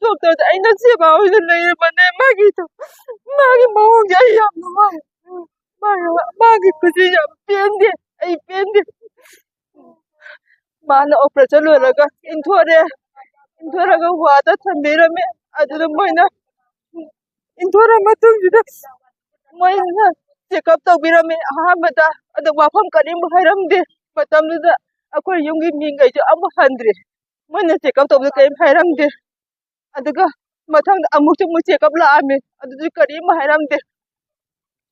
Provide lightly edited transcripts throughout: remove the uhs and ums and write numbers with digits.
doctor da aina seba hoida leirabane magi mawongse ai yam nuwai magi kusi yam pende ai pende mana operation loiraga inthораga wada thambirame aduda moina inthora matungida moina check up tawbirame ahamada adu wafam karim hairamde matamda akoi yumgi mingai jo amu handre moina check up tawbda kaim hairamde aduga mathangda amukchu mu check up laame adudu karim hairamde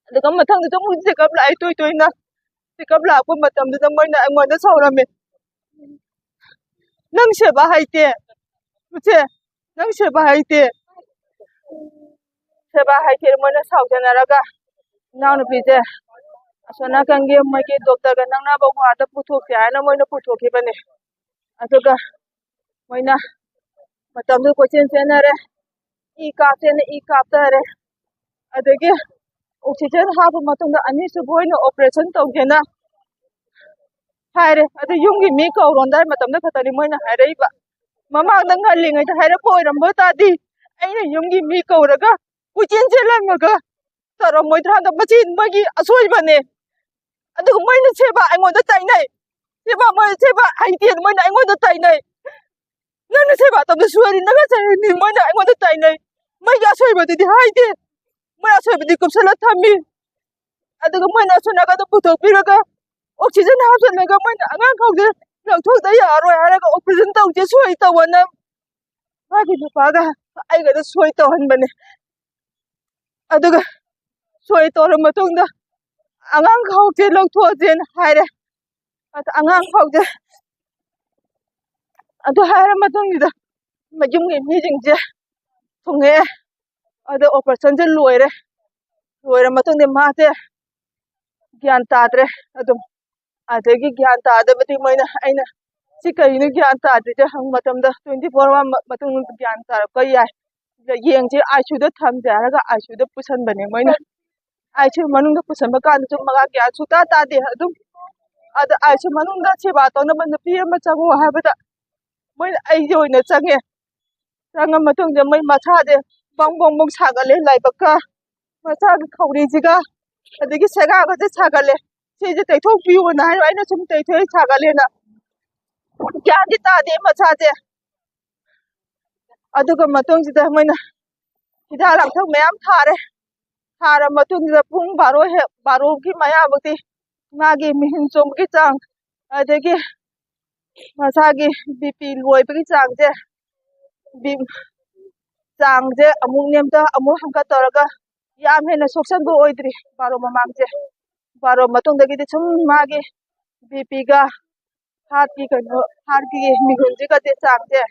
aduga mathangda mu check up lai toina check up laakpa matamda moina angonda saurame nang seba haite muche nang seba haite moina saujanaraga naunu pije asona kange moike doctor ga nangna ba wada puthokse haina moina puthokibane aduga moina matamdu kochen senare i kaptare adagi oxygen haba matungda ani su boina operation tawgena haire adu yumgi mi kaurondai matamda khatani moina hairaiba mamangda ngallingai da haira poirambo tadi aina yumgi mi kauraga kuchen selamaga taramoidra machin magi asoibane aduga moina seba aingonda tainai seba haitien moina aingonda tainai nana seba tabda suari naga chayni moina aingonda tainai magi asoibadidi haite moi asoibadi kupsala thami aduga moina sonaga da puthokpiraga oxygen hapsanaga moina angang khawde langthokda yaroi haraga operation tawje soi tawana magi nupaga aiga da soi tawhanbane aduga soi tawra matungda angang khawje langthojen haire angang khawje adu haira matungida majumgi mijingje thunge adu operation je loira matungde mate gyan tadre adum adagi gyan tadabati moina aina sikayinu gyan tadre hang matamda 24 hour matung gyan tar ko yai yengje ICU da thamjaraga ICU da pusan bane moina ICU manung da pusan ba kan chu maga gyan suta tade adum ada ICU manung da seba tawna ban pi ma chango habada moina ai joina change changa matung de mai mathade bang sagale laibaka macha khawri jiga adagi sega ga sagale seje taithok piu na hai aina sum taithoi sagale na gyan di tade machaje aduga matung jida moina hida langthok mayam thara matung jida pung 12 ki maya bakti magi mihin chom ki chang adagi masagi BP loi bi chang je bi chang je amung nemta amung hangka toraga yam hena soksan bo oidri baro mamangje baro matung dagi de chum magi BP ga heart ki mihun ji ga de chang je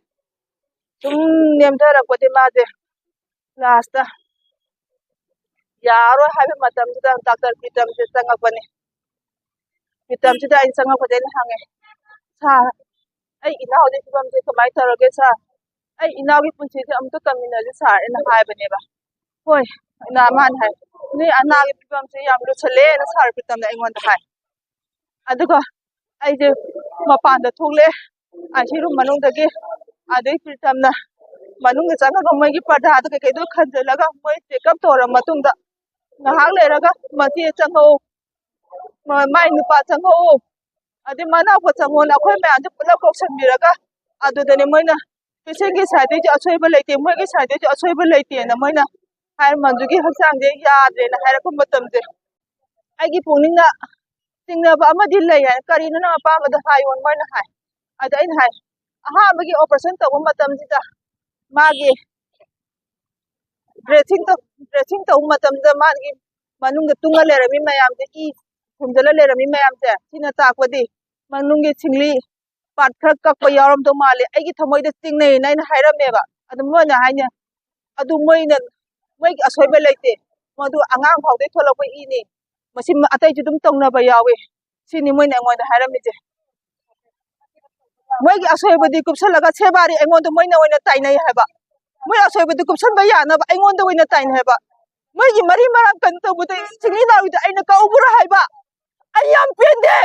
chum nemta rakode maje last ta yaro habe matam da doctor pitam je changapani pitam je da in changapade hange sa ai inaw de pibam je kamai tarage sa ai inaw gi punchi je amto kamina je sa ena haibane ba hoi na man hai ni ana gi pibam je yam lu chale na sar pitam na ingon da hai aduga ai je mapan da thole ai chiru manung da gi adai pitam na manung ga changa ga mai gi pada da kai do khanjalaga moi check up tora matung da ngahak leraga mati chango mai nupa chango adi mana ko chango na khoi ma ande pula ko sanbiraga adu dane moina patient gi side ji asoiba leite moi gi side ji asoiba leite na moina hai manju gi haksang de yadre na haira ko matam je ai gi puninga singna ba amadi lei ya karina na pa ma da hai on moina hai ada in hai aha magi operation to matam ji da magi dressing to matam da magi manung da tunga lerami mayam de i thumjala lerami mayam je sina takpadi manung gi singli part khak kak pa yaram to male ai gi thamoi da tingnei naina hairame ba adum moina haina adu moina moi gi asoiba leite modu angang phau de tholak pa i ni masim atai ju dum tongna ba yawe sini moina ngoi da hairame je moi gi asoiba di kupsalaga sebari engon to moina oina tainai haba moi asoiba di kupsan ba yana ba engon to oina tainai haba moi gi mari marang kan to bu singli na wi da aina ka ubura haiba I am pende